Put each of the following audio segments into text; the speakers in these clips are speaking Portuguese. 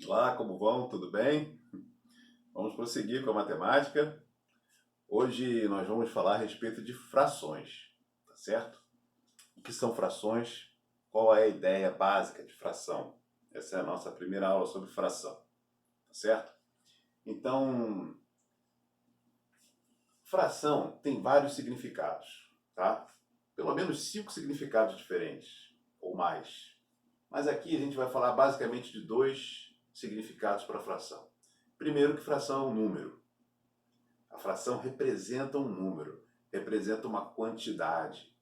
Olá, como vão? Tudo bem? Vamos prosseguir com a matemática. Hoje nós vamos falar a respeito de frações, tá certo? O que são frações? Qual é a ideia básica de fração? Essa é a nossa primeira aula sobre fração, tá certo? Então, fração tem vários significados, tá? Pelo menos 5 significados diferentes, ou mais. Mas aqui a gente vai falar basicamente de dois significados para fração. Primeiro, que fração é um número. A fração representa um número, representa uma quantidade,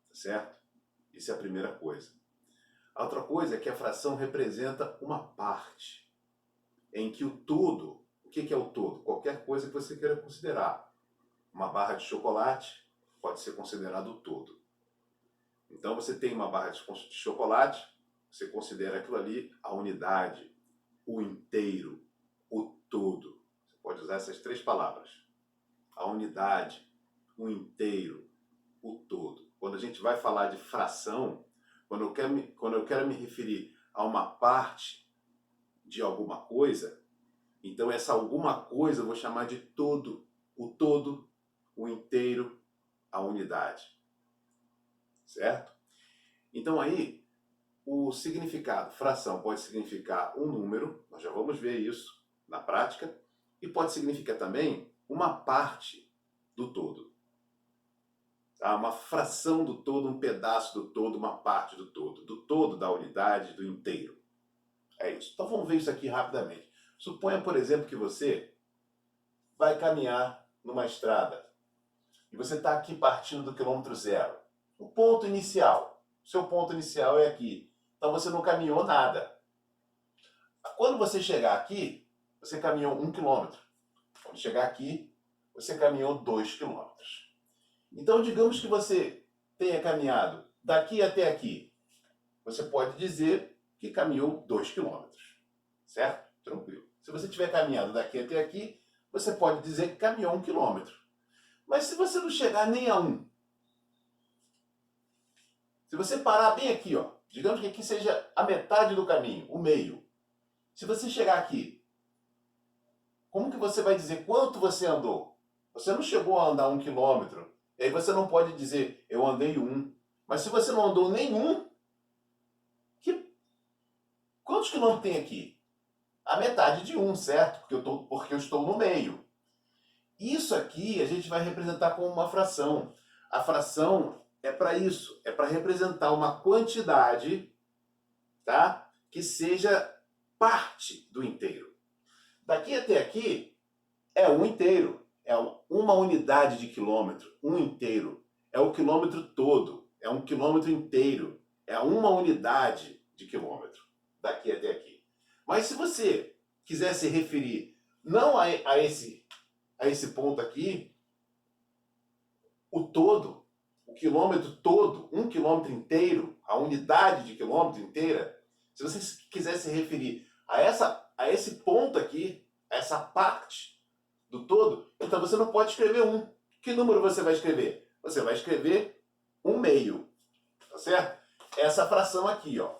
tá certo? Isso é a primeira coisa. A outra coisa é que a fração representa uma parte, em que o todo, o que é o todo? Qualquer coisa que você queira considerar. Uma barra de chocolate pode ser considerado o todo. Então você tem uma barra de chocolate, você considera aquilo ali a unidade, o inteiro, o todo. Você pode usar essas três palavras. A unidade, o inteiro, o todo. Quando a gente vai falar de fração, quando eu quero me referir a uma parte de alguma coisa, então essa alguma coisa eu vou chamar de todo, o inteiro, a unidade. Certo? Então aí, o significado, fração pode significar um número, nós já vamos ver isso na prática, e pode significar também uma parte do todo. Tá? Uma fração do todo, um pedaço do todo, uma parte do todo da unidade, do inteiro. É isso. Então vamos ver isso aqui rapidamente. Suponha, por exemplo, que você vai caminhar numa estrada e você está aqui partindo do quilômetro zero. O ponto inicial. O seu ponto inicial é aqui. Então você não caminhou nada. Quando você chegar aqui, você caminhou 1 quilômetro. Quando chegar aqui, você caminhou 2 quilômetros. Então, digamos que você tenha caminhado daqui até aqui. Você pode dizer que caminhou 2 quilômetros. Certo? Tranquilo. Se você tiver caminhado daqui até aqui, você pode dizer que caminhou 1 quilômetro. Mas se você não chegar nem a 1, se você parar bem aqui, ó, digamos que aqui seja a metade do caminho, o meio. Se você chegar aqui, como que você vai dizer quanto você andou? Você não chegou a andar 1 quilômetro, e aí você não pode dizer, eu andei 1. Mas se você não andou nenhum, quantos quilômetros tem aqui? A metade de 1, certo? Porque eu estou no meio. Isso aqui a gente vai representar como uma fração. A fração é para isso, é para representar uma quantidade, tá? Que seja parte do inteiro. Daqui até aqui é um inteiro, é uma unidade de quilômetro, um inteiro. É o quilômetro todo, é um quilômetro inteiro, é uma unidade de quilômetro, daqui até aqui. Mas se você quiser se referir não a esse ponto aqui, o todo, o quilômetro todo, 1 quilômetro inteiro, a unidade de quilômetro inteira, se você quiser se referir a esse ponto aqui, a essa parte do todo, então você não pode escrever 1. Que número você vai escrever? Você vai escrever 1/2, tá certo? Essa fração aqui, ó,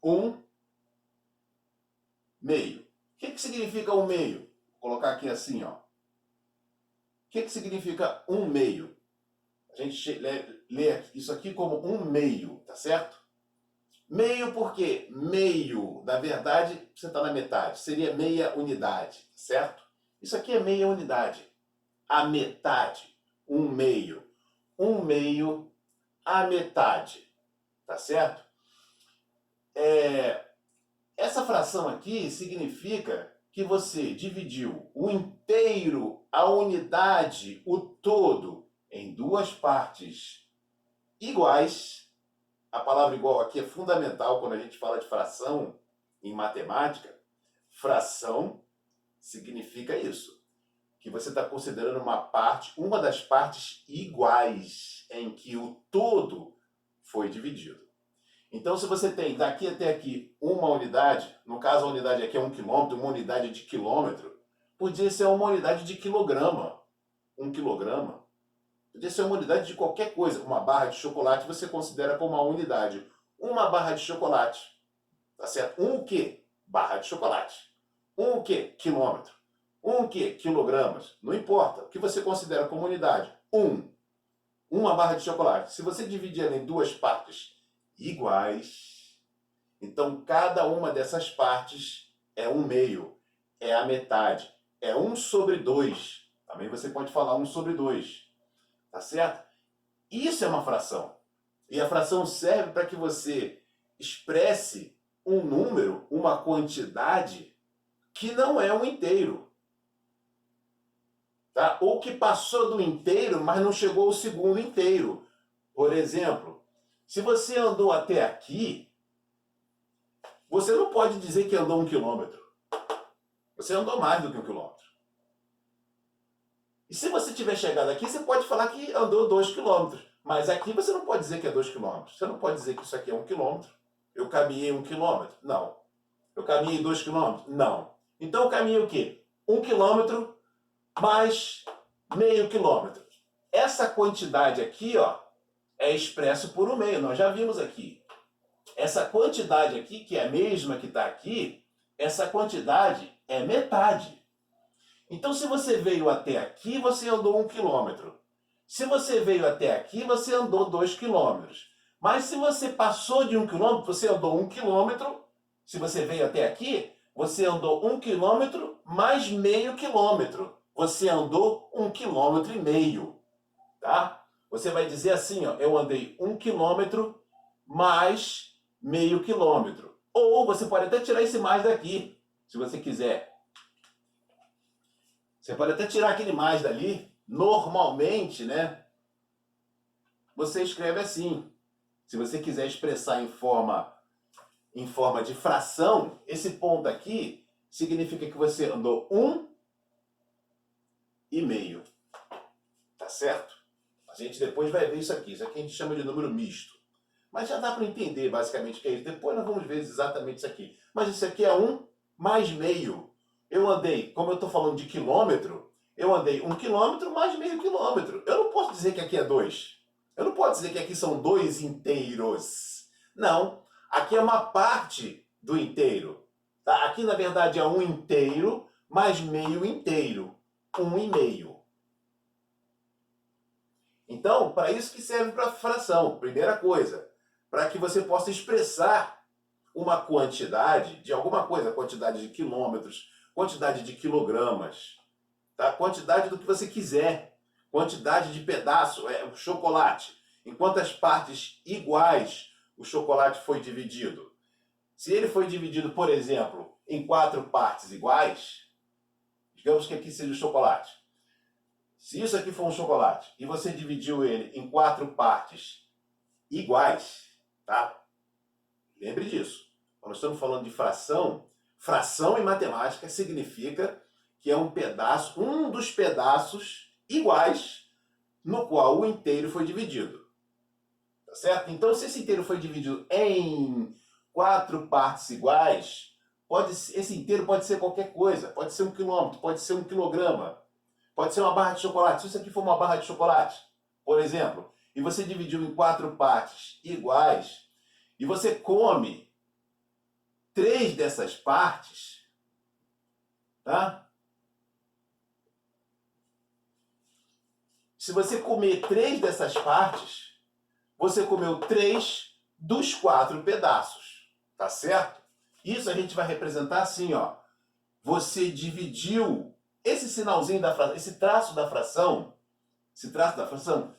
1/2. O que significa 1/2? Vou colocar aqui assim, ó. O que significa 1/2? A gente lê isso aqui como 1/2, tá certo? Meio por quê? Meio, na verdade, você está na metade, seria meia unidade, certo? Isso aqui é meia unidade. A metade, 1/2. 1/2, a metade, tá certo? Essa fração aqui significa que você dividiu o inteiro, a unidade, o todo, em duas partes iguais. A palavra igual aqui é fundamental quando a gente fala de fração em matemática. Fração significa isso, que você está considerando uma das partes iguais em que o todo foi dividido. Então, se você tem daqui até aqui uma unidade, no caso a unidade aqui é 1 quilômetro, uma unidade de quilômetro, podia ser uma unidade de quilograma. 1 quilograma. Podia ser uma unidade de qualquer coisa. Uma barra de chocolate você considera como uma unidade. Uma barra de chocolate. Tá certo? O quê? barra de chocolate. Um o quê? Quilômetro. Um o quê? Quilogramas. Não importa. O que você considera como unidade? Uma barra de chocolate. Se você dividir ela em duas partes iguais, então cada uma dessas partes é um meio, é a metade, é 1/2. Também você pode falar 1/2. Tá certo? Isso é uma fração. E a fração serve para que você expresse um número, uma quantidade que não é um inteiro. Tá? Ou que passou do inteiro, mas não chegou ao segundo inteiro. Por exemplo, se você andou até aqui, você não pode dizer que andou 1 quilômetro. Você andou mais do que 1 quilômetro. E se você tiver chegado aqui, você pode falar que andou 2 quilômetros. Mas aqui você não pode dizer que é 2 quilômetros. Você não pode dizer que isso aqui é 1 quilômetro. Eu caminhei 1 quilômetro? Não. Eu caminhei 2 quilômetros? Não. Então eu caminhei o quê? 1 quilômetro mais meio quilômetro. Essa quantidade aqui, ó, é expresso por um meio. Nós já vimos aqui. Essa quantidade aqui, que é a mesma que está aqui, essa quantidade é metade. Então, se você veio até aqui, você andou 1 quilômetro. Se você veio até aqui, você andou 2 quilômetros. Mas se você passou de 1 quilômetro, você andou 1 quilômetro. Se você veio até aqui, você andou 1 quilômetro mais meio quilômetro. Você andou 1,5 quilômetros. Tá? Você vai dizer assim, ó, eu andei 1 quilômetro mais meio quilômetro. Ou você pode até tirar esse mais daqui, se você quiser. Você pode até tirar aquele mais dali. Normalmente, né? Você escreve assim. Se você quiser expressar em forma de fração, esse ponto aqui significa que você andou 1,5. Tá certo? A gente depois vai ver isso aqui. Isso aqui a gente chama de número misto. Mas já dá para entender basicamente o que é isso. Depois nós vamos ver exatamente isso aqui. Mas isso aqui é 1 mais meio. Eu andei, como eu estou falando de quilômetro, eu andei 1 quilômetro mais meio quilômetro. Eu não posso dizer que aqui é 2. Eu não posso dizer que aqui são 2 inteiros. Não. Aqui é uma parte do inteiro. Tá? Aqui, na verdade, é 1 inteiro mais meio inteiro. 1,5. Então, para isso que serve para a fração. Primeira coisa, para que você possa expressar uma quantidade de alguma coisa, quantidade de quilômetros, quantidade de quilogramas, tá? Quantidade do que você quiser, quantidade de pedaço, o chocolate. Em quantas partes iguais o chocolate foi dividido? Se ele foi dividido, por exemplo, em 4 partes iguais, digamos que aqui seja o chocolate. Se isso aqui for um chocolate e você dividiu ele em 4 partes iguais, tá? Lembre disso. Quando estamos falando de fração, fração em matemática significa que é um pedaço, um dos pedaços iguais no qual o inteiro foi dividido. Tá certo? Então, se esse inteiro foi dividido em 4 partes iguais, esse inteiro pode ser qualquer coisa. Pode ser 1 quilômetro, pode ser 1 quilograma, pode ser uma barra de chocolate. Se isso aqui for uma barra de chocolate, por exemplo, e você dividiu em 4 partes iguais, e você come 3 dessas partes, tá? Se você comer 3 dessas partes, você comeu 3 dos 4 pedaços, tá certo? Isso a gente vai representar assim, ó. Você dividiu esse sinalzinho da fração, esse traço da fração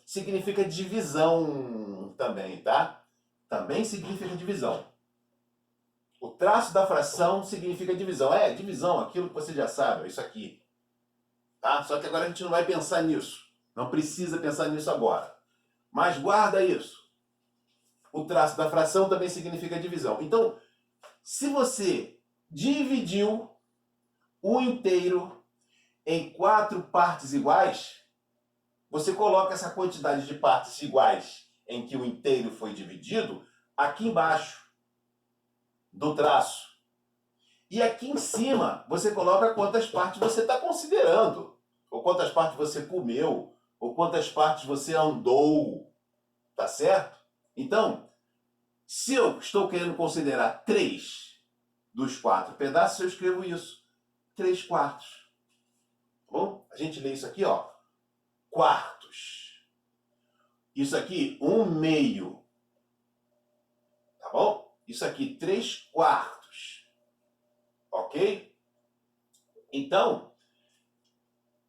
significa divisão também, tá? Também significa divisão. O traço da fração significa divisão. É, divisão, aquilo que você já sabe, é isso aqui. Tá? Só que agora a gente não vai pensar nisso. Não precisa pensar nisso agora. Mas guarda isso. O traço da fração também significa divisão. Então, se você dividiu o inteiro em 4 partes iguais, você coloca essa quantidade de partes iguais em que o inteiro foi dividido aqui embaixo do traço. E aqui em cima, você coloca quantas partes você está considerando, ou quantas partes você comeu, ou quantas partes você andou, tá certo? Então, se eu estou querendo considerar 3, dos 4 pedaços, eu escrevo isso. 3 quartos. Tá bom? A gente lê isso aqui, ó. Quartos. Isso aqui, 1/2. Tá bom? Isso aqui, 3 quartos. Ok? Então,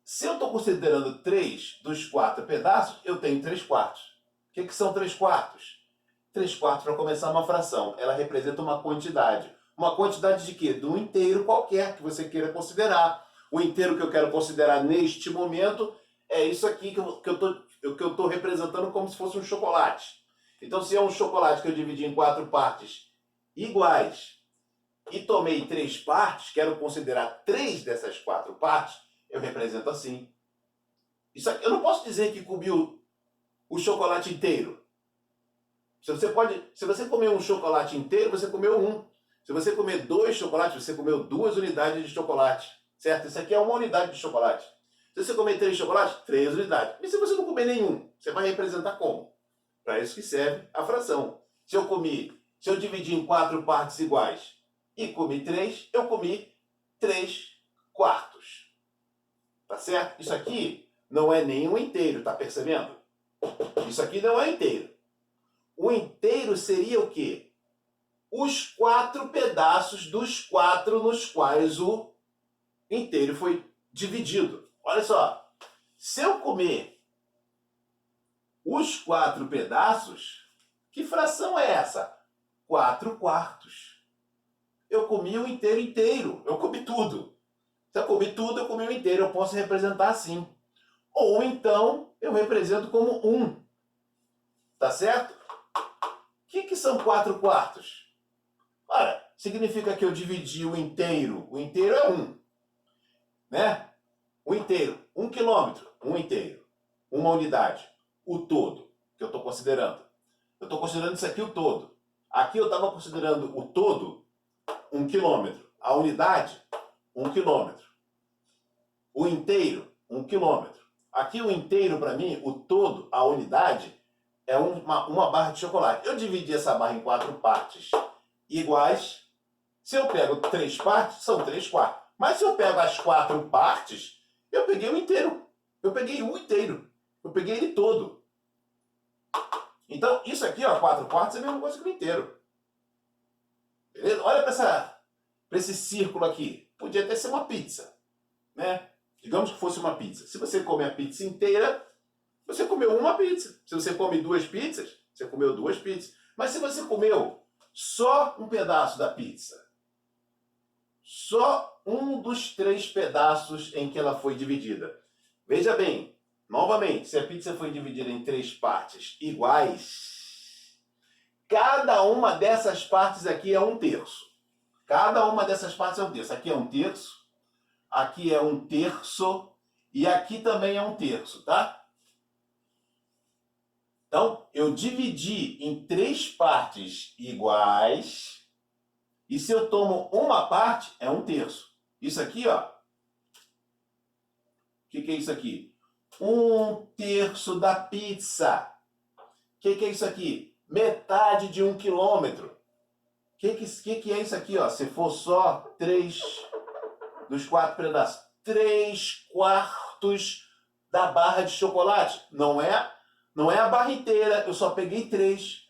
se eu estou considerando 3 dos 4 pedaços, eu tenho 3 quartos. O que são 3 quartos? 3 quartos, para começar, uma fração. Ela representa uma quantidade. Uma quantidade de quê? De um inteiro qualquer que você queira considerar. O inteiro que eu quero considerar neste momento é isso aqui que eu estou representando como se fosse um chocolate. Então, se é um chocolate que eu dividi em 4 partes iguais e tomei 3 partes, quero considerar 3 dessas 4 partes, eu represento assim. Isso aqui, eu não posso dizer que comi o chocolate inteiro. Se você comer um chocolate inteiro, você comeu um. Se você comer 2 chocolates, você comeu 2 unidades de chocolate. Certo? Isso aqui é uma unidade de chocolate. Se você comer 3 chocolates, 3 unidades. E se você não comer nenhum, você vai representar como? Para isso que serve a fração. Se eu dividi em 4 partes iguais e comi 3, eu comi 3 quartos. Tá certo? Isso aqui não é nenhum inteiro, tá percebendo? Isso aqui não é inteiro. O inteiro seria o quê? Os 4 pedaços dos 4 nos quais o inteiro foi dividido. Olha só, se eu comer os 4 pedaços, que fração é essa? 4 quartos. Eu comi o inteiro inteiro, eu comi tudo. Se eu comi tudo, eu comi o inteiro, eu posso representar assim. Ou então, eu represento como 1. Tá certo? O que são 4 quartos? Ora, significa que eu dividi o inteiro. O inteiro é 1. Né? O inteiro. 1 quilômetro. 1 inteiro. Uma unidade. O todo, que eu estou considerando. Eu estou considerando isso aqui o todo. Aqui eu estava considerando o todo 1 quilômetro. A unidade, 1 quilômetro. O inteiro, 1 quilômetro. Aqui o inteiro, para mim, o todo, a unidade, é uma barra de chocolate. Eu dividi essa barra em 4 partes iguais. Se eu pego 3 partes, são 3 quartos. Mas se eu pego as 4 partes, eu peguei o inteiro. Eu peguei o inteiro. Eu peguei ele todo. Então, isso aqui, ó, 4 quartos é a mesma coisa que o inteiro. Beleza? Olha para esse círculo aqui. Podia até ser uma pizza, né? Digamos que fosse uma pizza. Se você come a pizza inteira, você comeu uma pizza. Se você come 2 pizzas, você comeu 2 pizzas. Mas se você comeu só um pedaço da pizza, só um dos 3 pedaços em que ela foi dividida. Veja bem, novamente, se a pizza foi dividida em 3 partes iguais, cada uma dessas partes aqui é 1/3. Cada uma dessas partes é 1/3. Aqui é 1/3, aqui é 1/3 e aqui também é 1/3, tá? Então, eu dividi em 3 partes iguais. E se eu tomo uma parte, é 1/3. Isso aqui, ó. O que é isso aqui? 1/3 da pizza. O que é isso aqui? Metade de 1 quilômetro. O que é isso aqui, ó? Se for só 3 dos 4 pedaços. 3 quartos da barra de chocolate. Não é a barra inteira. Eu só peguei 3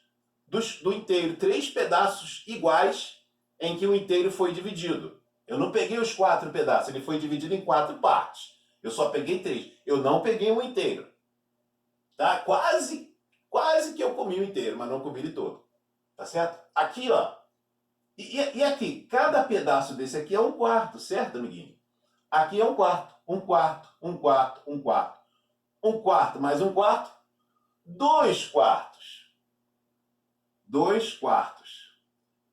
do inteiro. 3 pedaços iguais em que o inteiro foi dividido. Eu não peguei os 4 pedaços, ele foi dividido em 4 partes. Eu só peguei 3. Eu não peguei um inteiro. Tá? Quase que eu comi o inteiro, mas não comi ele todo. Tá certo? Aqui, ó. E aqui, cada pedaço desse aqui é 1/4, certo, amiguinho? Aqui é 1/4, 1/4, 1/4, 1/4. 1/4 mais 1/4, 2 quartos. 2 quartos.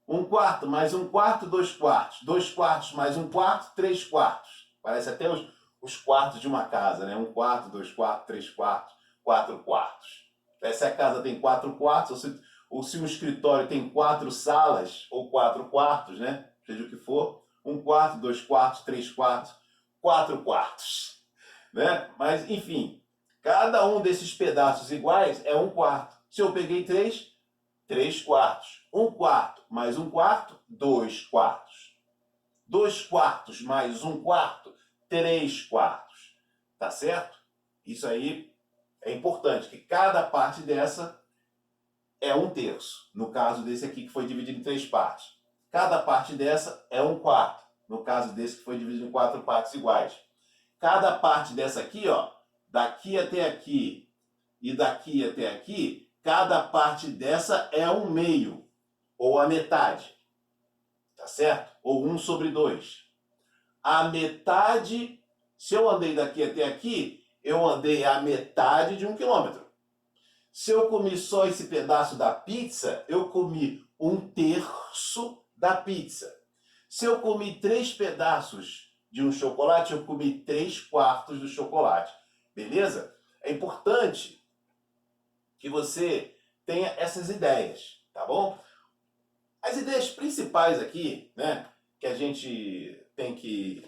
1/4 mais 1/4, 2 quartos. 2 quartos mais 1/4, 3 quartos. Parece até os quartos de uma casa, né? 1/4, 2 quartos, 3 quartos, 4 quartos. Se a casa tem 4 quartos, ou se um escritório tem 4 salas, ou 4 quartos, né? Seja o que for, 1/4, 2 quartos, 3 quartos, 4 quartos. Né? Mas, enfim, cada um desses pedaços iguais é 1/4. Se eu peguei 3 quartos. 1/4 mais 1/4, 2 quartos. 2 quartos mais 1 quarto, 3 quartos. Tá certo? Isso aí é importante, que cada parte dessa é 1/3. No caso desse aqui que foi dividido em 3 partes. Cada parte dessa é 1 quarto. No caso desse que foi dividido em 4 partes iguais. Cada parte dessa aqui, ó, daqui até aqui e daqui até aqui, cada parte dessa é 1/2, ou a metade. Tá certo? Ou 1/2. A metade, se eu andei daqui até aqui, eu andei a metade de 1 quilômetro. Se eu comi só esse pedaço da pizza, eu comi 1/3 da pizza. Se eu comi 3 pedaços de um chocolate, eu comi 3 quartos do chocolate. Beleza? É importante que você tenha essas ideias, tá bom? As ideias principais aqui, né, que a gente tem que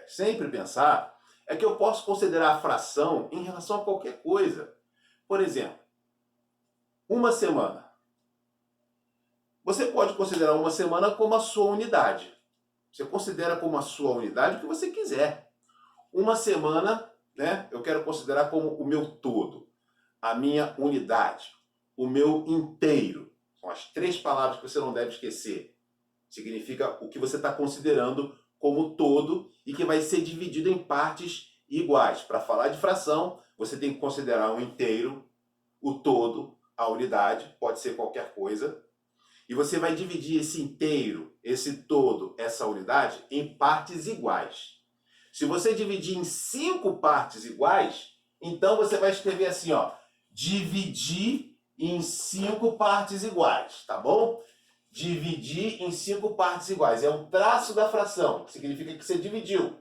sempre pensar, é que eu posso considerar a fração em relação a qualquer coisa. Por exemplo, uma semana. Você pode considerar uma semana como a sua unidade. Você considera como a sua unidade o que você quiser. Uma semana, né, eu quero considerar como o meu todo, a minha unidade, o meu inteiro. São as 3 palavras que você não deve esquecer. Significa o que você está considerando como todo e que vai ser dividido em partes iguais. Para falar de fração, você tem que considerar o inteiro, o todo, a unidade, pode ser qualquer coisa. E você vai dividir esse inteiro, esse todo, essa unidade em partes iguais. Se você dividir em 5 partes iguais, então você vai escrever assim, ó, dividir em 5 partes iguais, tá bom? Dividir em 5 partes iguais. É um traço da fração, que significa que você dividiu.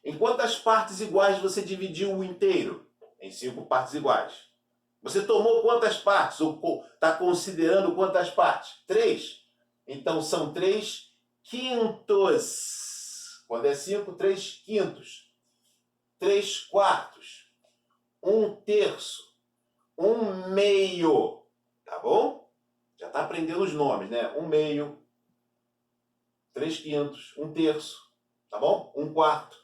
Em quantas partes iguais você dividiu o inteiro? Em 5 partes iguais. Você tomou quantas partes? Ou está considerando quantas partes? 3. Então são 3 quintos. Quando é 5, 3 quintos. 3 quartos. 1/3. 1/2. Tá bom? Já está aprendendo os nomes, né? 1/2. 3 quintos. 1/3. Tá bom? 1 quarto.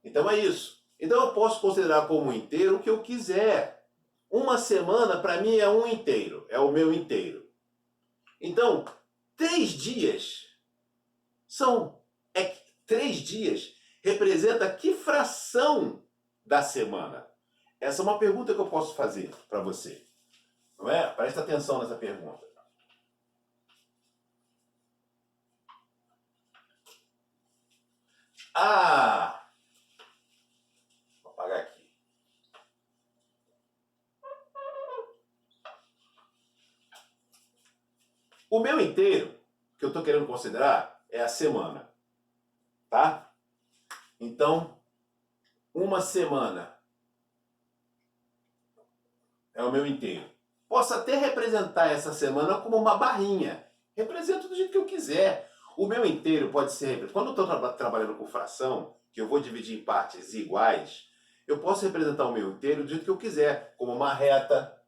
Então é isso. Então eu posso considerar como inteiro o que eu quiser. Uma semana, para mim, é um inteiro. É o meu inteiro. Então, 3 dias são... 3 dias representa que fração da semana? Essa é uma pergunta que eu posso fazer para você. Não é? Presta atenção nessa pergunta. Vou apagar aqui. O meu inteiro, que eu estou querendo considerar, é a semana. Tá? Então, uma semana é o meu inteiro. Posso até representar essa semana como uma barrinha. Represento do jeito que eu quiser. O meu inteiro pode ser... Quando eu estou trabalhando com fração, que eu vou dividir em partes iguais, eu posso representar o meu inteiro do jeito que eu quiser, como uma reta.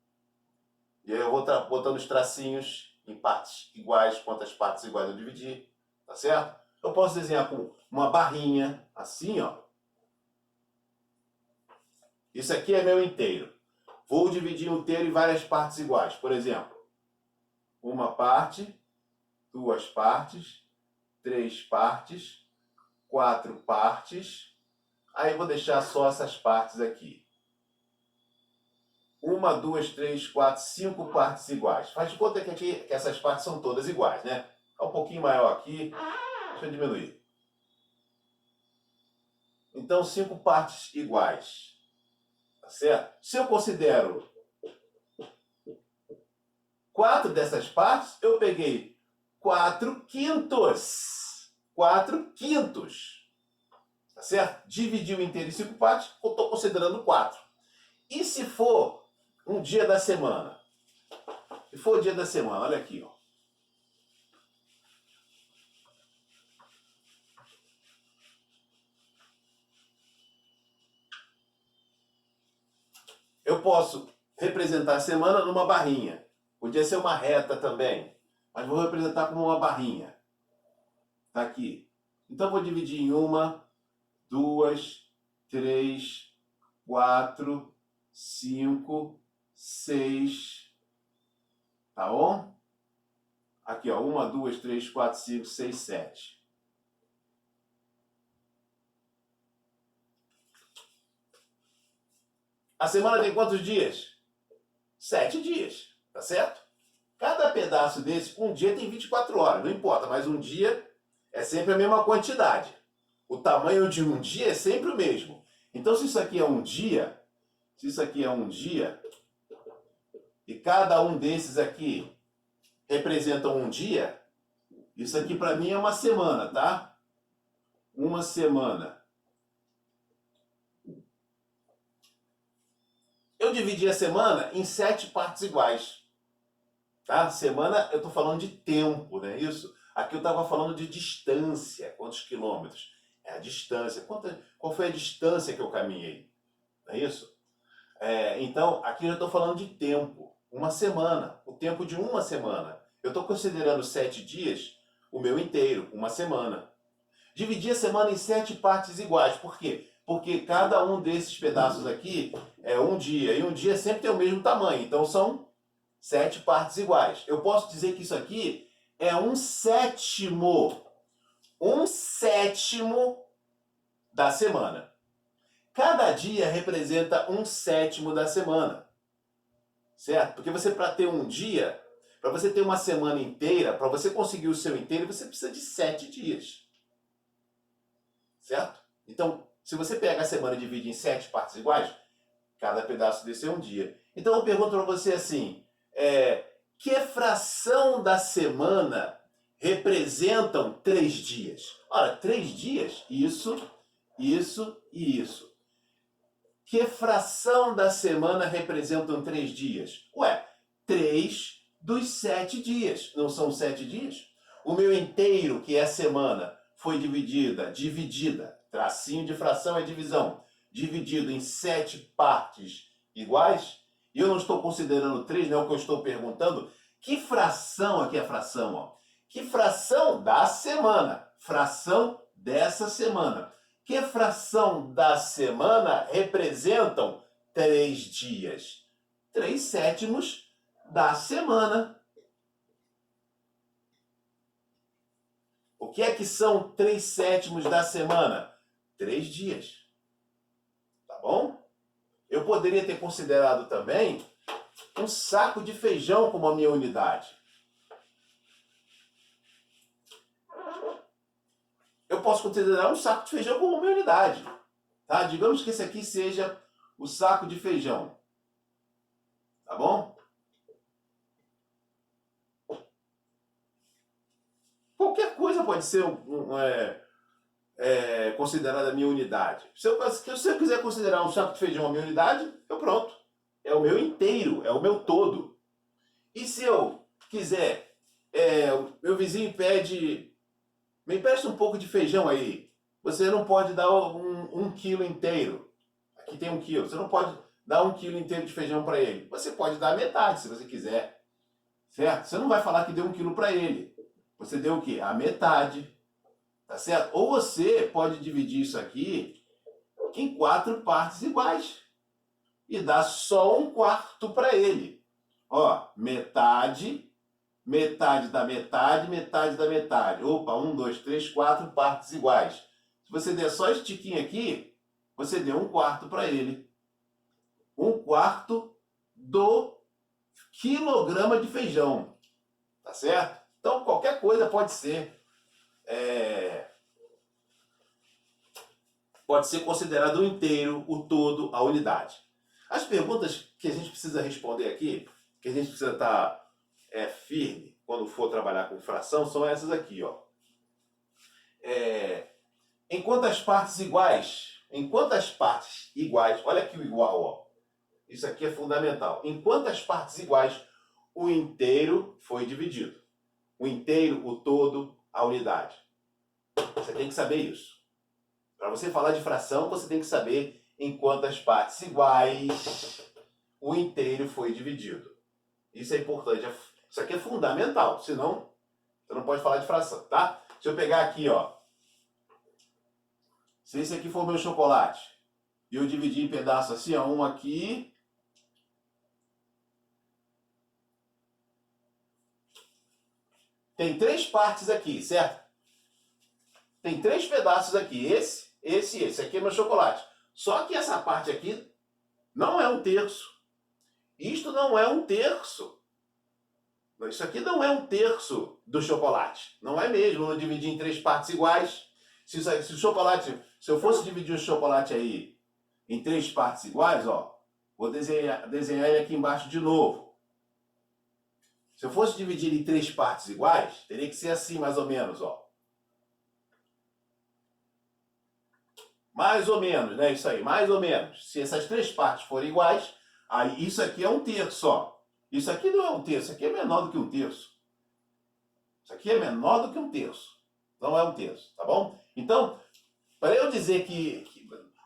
E aí eu vou botando os tracinhos em partes iguais, quantas partes iguais eu dividi. Tá certo? Eu posso desenhar com uma barrinha, assim, ó. Isso aqui é meu inteiro. Vou dividir o inteiro em várias partes iguais. Por exemplo, uma parte, 2 partes, 3 partes, 4 partes. Aí eu vou deixar só essas partes aqui. 1, 2, 3, 4, 5 partes iguais. Faz de conta que aqui que essas partes são todas iguais, né? Tá um pouquinho maior aqui. Deixa eu diminuir. Então, 5 partes iguais. Tá certo? Se eu considero 4 dessas partes, eu peguei 4 quintos. 4 quintos. Tá certo? Dividi o inteiro em 5 partes, eu estou considerando 4. E se for um dia da semana? Se for o dia da semana, olha aqui, ó. Eu posso representar a semana numa barrinha. Podia ser uma reta também, mas vou representar como uma barrinha. Está aqui. Então, vou dividir em 1, 2, 3, 4, 5, 6. Tá bom? Aqui, ó. 1, 2, 3, 4, 5, 6, 7. A semana tem quantos dias? 7 dias. Tá certo? Cada pedaço desse, um dia tem 24 horas. Não importa, mas um dia é sempre a mesma quantidade. O tamanho de um dia é sempre o mesmo. Então, se isso aqui é um dia, e cada um desses aqui representa um dia, isso aqui para mim é uma semana, tá? Uma semana. Eu dividi a semana em 7 partes iguais. Tá? Semana, eu estou falando de tempo, não é isso? Aqui eu estava falando de distância, quantos quilômetros? É a distância. Qual foi a distância que eu caminhei? Não é isso? Então, aqui eu estou falando de tempo. Uma semana, o tempo de uma semana. Eu estou considerando 7 dias, o meu inteiro, uma semana. Dividi a semana em 7 partes iguais. Por quê? Porque cada um desses pedaços aqui é um dia. E um dia sempre tem o mesmo tamanho. Então, são 7 partes iguais. Eu posso dizer que isso aqui é um sétimo da semana. Cada dia representa um sétimo da semana. Certo? Porque você, para ter um dia, para você ter uma semana inteira, para você conseguir o seu inteiro, você precisa de 7 dias. Certo? Então, se você pega a semana e divide em 7 partes iguais, cada pedaço desse é um dia. Então, eu pergunto para você assim, que fração da semana representam 3 dias? Ora, 3 dias, isso e isso. Que fração da semana representam 3 dias? Ué, 3 dos 7 dias. Não são 7 dias? O meu inteiro, que é a semana, foi dividida, tracinho de fração é divisão, dividido em 7 partes iguais. E eu não estou considerando 3, não é o que eu estou perguntando. Que fração, aqui é a fração, ó. Que fração da semana? Fração dessa semana. Que fração da semana representam 3 dias? 3 sétimos da semana. O que é que são 3 sétimos da semana? 3 dias. Tá bom? Eu poderia ter considerado também um saco de feijão como a minha unidade. Eu posso considerar um saco de feijão como minha unidade. Tá? Digamos que esse aqui seja o saco de feijão. Tá bom? Qualquer coisa pode ser considerada a minha unidade. Se eu quiser considerar um saco de feijão a minha unidade, eu pronto. É o meu inteiro, é o meu todo. E se eu quiser, meu vizinho pede, me empresta um pouco de feijão aí. Você não pode dar um quilo inteiro. Aqui tem 1 quilo. Você não pode dar 1 quilo inteiro de feijão para ele. Você pode dar metade, se você quiser. Certo? Você não vai falar que deu 1 quilo para ele. Você deu o quê? A metade. Tá certo? Ou você pode dividir isso aqui em 4 partes iguais. E dar só 1/4 para ele. Ó, metade, metade da metade, metade da metade. Opa, 1, 2, 3, 4 partes iguais. Se você der só esse tiquinho aqui, você deu 1/4 para ele. 1/4 do quilograma de feijão. Tá certo? Então, qualquer coisa pode ser considerado o inteiro, o todo, a unidade. As perguntas que a gente precisa responder aqui, que a gente precisa estar firme quando for trabalhar com fração, são essas aqui, ó. Em quantas partes iguais? Olha aqui o igual, ó. Isso aqui é fundamental. Em quantas partes iguais o inteiro foi dividido? O inteiro, o todo, a unidade. Você tem que saber isso. Para você falar de fração, você tem que saber em quantas partes iguais o inteiro foi dividido. Isso é importante. Isso aqui é fundamental. Senão, você não pode falar de fração, tá? Se eu pegar aqui, ó, se esse aqui for o meu chocolate, e eu dividir em pedaços assim, ó, um aqui, tem 3 partes aqui, certo? Tem 3 pedaços aqui, esse e esse. Aqui é meu chocolate. Só que essa parte aqui não é um terço. Isto não é um terço. Isso aqui não é um terço do chocolate. Não é mesmo. Eu dividi em 3 partes iguais. Se eu fosse dividir o chocolate aí em 3 partes iguais, ó, vou desenhar ele aqui embaixo de novo. Se eu fosse dividir em 3 partes iguais, teria que ser assim, mais ou menos, ó. Mais ou menos, né? Isso aí, mais ou menos. Se essas 3 partes forem iguais, aí isso aqui é um terço, ó. Isso aqui não é um terço, isso aqui é menor do que um terço. Isso aqui é menor do que um terço. Não é um terço, tá bom? Então, para eu dizer que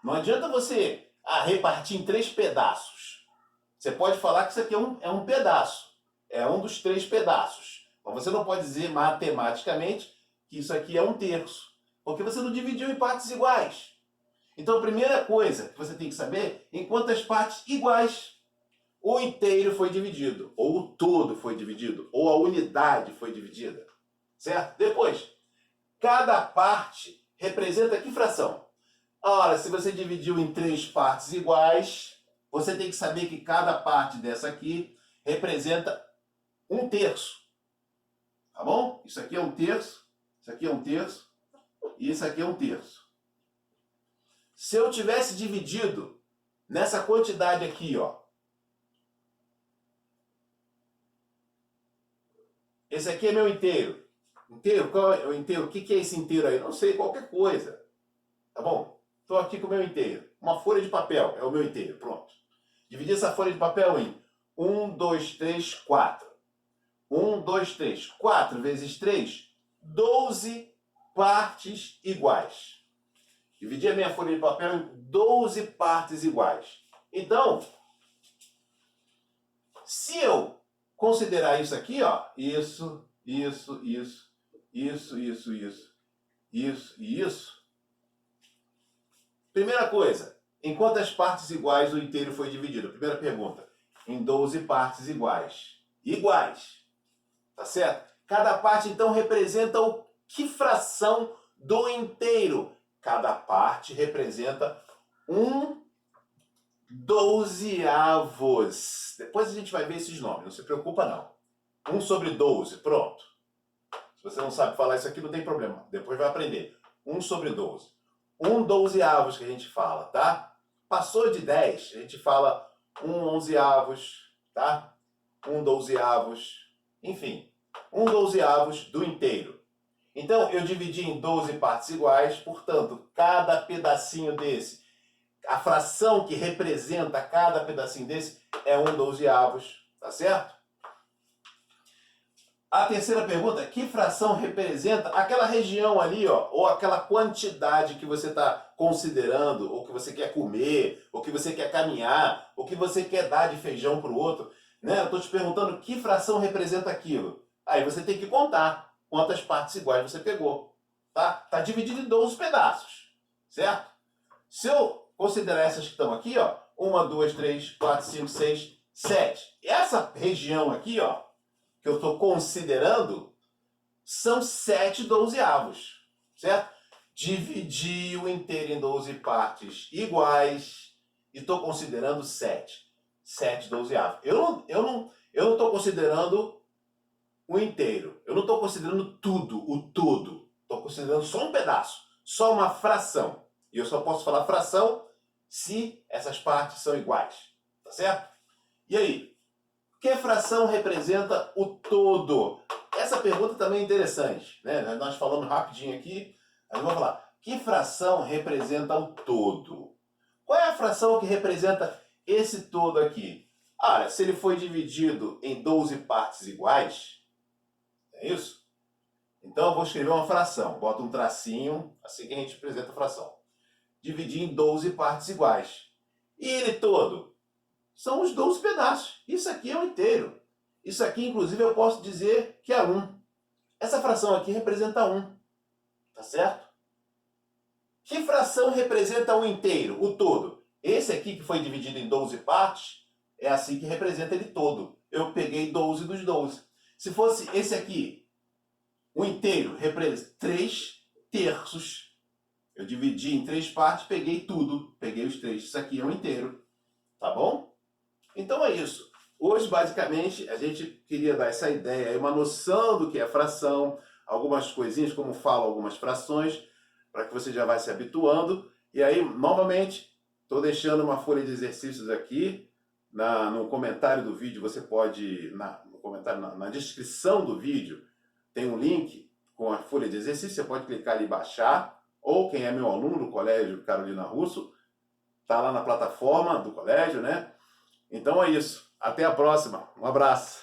não adianta você repartir em 3 pedaços. Você pode falar que isso aqui é um pedaço. É um dos 3 pedaços. Mas você não pode dizer matematicamente que isso aqui é um terço. Porque você não dividiu em partes iguais. Então, a primeira coisa que você tem que saber é em quantas partes iguais o inteiro foi dividido, ou o todo foi dividido, ou a unidade foi dividida. Certo? Depois, cada parte representa que fração? Ora, se você dividiu em 3 partes iguais, você tem que saber que cada parte dessa aqui representa um terço. Tá bom? Isso aqui é um terço, isso aqui é um terço, e isso aqui é um terço. Se eu tivesse dividido nessa quantidade aqui, ó, esse aqui é meu inteiro. Inteiro? Qual é o inteiro? O que é esse inteiro aí? Não sei, qualquer coisa. Tá bom? Estou aqui com o meu inteiro. Uma folha de papel é o meu inteiro. Pronto. Dividi essa folha de papel em 1, 2, 3, 4. 1, 2, 3. 4 vezes 3, 12 partes iguais. Dividi a minha folha de papel em 12 partes iguais. Então, se eu considerar isso aqui, ó, isso e isso. Primeira coisa, em quantas partes iguais o inteiro foi dividido? Primeira pergunta. Em 12 partes iguais. Iguais. Tá certo? Cada parte, então, representa que fração do inteiro? Cada parte representa 1/12. Depois a gente vai ver esses nomes, não se preocupa não. 1 sobre 12, pronto. Se você não sabe falar isso aqui, não tem problema. Depois vai aprender. 1 sobre 12. 1/12 que a gente fala, tá? Passou de 10, a gente fala 1/11, tá? 1/12. Enfim, 1/12 do inteiro. Então, eu dividi em 12 partes iguais, portanto, cada pedacinho desse, a fração que representa cada pedacinho desse é 1/12, tá certo? A terceira pergunta, que fração representa aquela região ali, ó, ou aquela quantidade que você está considerando, ou que você quer comer, ou que você quer caminhar, ou que você quer dar de feijão para o outro, né? Eu estou te perguntando que fração representa aquilo. Aí você tem que contar quantas partes iguais você pegou, tá? Tá dividido em 12 pedaços, certo? Se eu considerar essas que estão aqui, ó, 1, 2, 3, 4, 5, 6, 7. Essa região aqui, ó, que eu estou considerando, são 7/12, certo? Dividi o inteiro em 12 partes iguais e estou considerando 7. 7/12. Eu não estou considerando o inteiro. Eu não estou considerando tudo, o todo. Estou considerando só um pedaço, só uma fração. E eu só posso falar fração se essas partes são iguais, tá certo? E aí? Que fração representa o todo? Essa pergunta também é interessante, né? Nós falamos rapidinho aqui, mas vamos falar. Que fração representa o todo? Qual é a fração que representa esse todo aqui? Olha, se ele foi dividido em 12 partes iguais, é isso? Então eu vou escrever uma fração, boto um tracinho, assim que a gente apresenta a fração. Dividir em 12 partes iguais. E ele todo? São os 12 pedaços. Isso aqui é o inteiro. Isso aqui, inclusive, eu posso dizer que é 1. Essa fração aqui representa 1. Tá certo? Que fração representa um inteiro, o todo? Esse aqui que foi dividido em 12 partes, é assim que representa ele todo. Eu peguei 12 dos 12. Se fosse esse aqui, o inteiro representa 3 terços. Eu dividi em 3 partes, peguei tudo, peguei os 3. Isso aqui é um inteiro, tá bom? Então é isso. Hoje, basicamente, a gente queria dar essa ideia, uma noção do que é fração, algumas coisinhas, como falam algumas frações, para que você já vai se habituando. E aí, novamente, estou deixando uma folha de exercícios aqui no comentário do vídeo. Você pode, no comentário, na descrição do vídeo, tem um link com a folha de exercício. Você pode clicar ali e baixar. Ou quem é meu aluno do Colégio Carolina Russo, está lá na plataforma do colégio, né? Então é isso. Até a próxima. Um abraço.